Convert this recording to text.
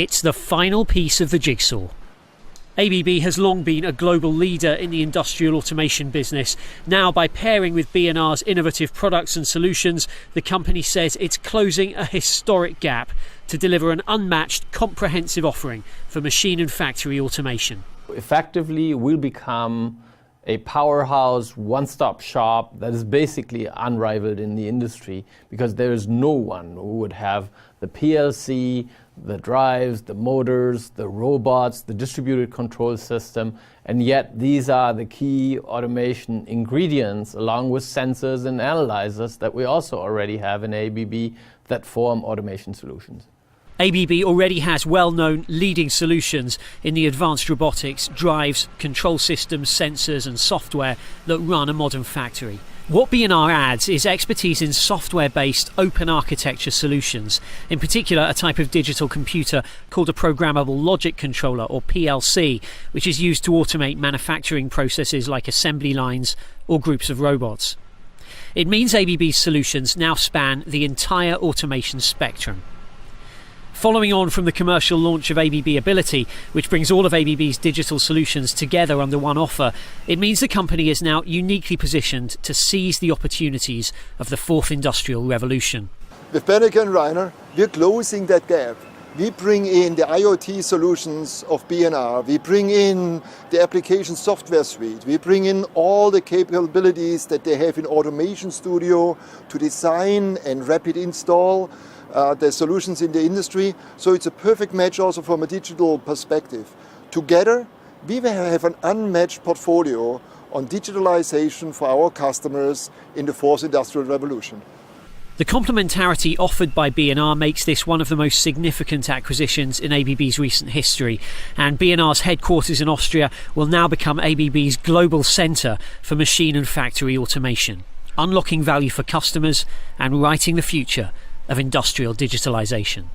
It's the final piece of the jigsaw. ABB has long been a global leader in the industrial automation business. Now, by pairing with B&R's innovative products and solutions, the company says it's closing a historic gap to deliver an unmatched, comprehensive offering for machine and factory automation. Effectively, we'll become a powerhouse, one-stop shop that is basically unrivaled in the industry, because there is no one who would have the PLC, the drives, the motors, the robots, the distributed control system, and yet these are the key automation ingredients, along with sensors and analyzers that we also already have in ABB, that form automation solutions. ABB already has well-known leading solutions in the advanced robotics, drives, control systems, sensors and software that run a modern factory. What B&R adds is expertise in software-based open architecture solutions, in particular a type of digital computer called a programmable logic controller, or PLC, which is used to automate manufacturing processes like assembly lines or groups of robots. It means ABB's solutions now span the entire automation spectrum. Following on from the commercial launch of ABB Ability, which brings all of ABB's digital solutions together under one offer, it means the company is now uniquely positioned to seize the opportunities of the fourth industrial revolution. With Beneke and Reiner, we're closing that gap. We bring in the IoT solutions of B&R, we bring in the application software suite, we bring in all the capabilities that they have in Automation Studio to design and rapid install the solutions in the industry. So it's a perfect match also from a digital perspective. Together, we will have an unmatched portfolio on digitalization for our customers in the fourth industrial revolution. The complementarity offered by B&R makes this one of the most significant acquisitions in ABB's recent history, and B&R's headquarters in Austria will now become ABB's global centre for machine and factory automation, unlocking value for customers and writing the future of industrial digitalisation.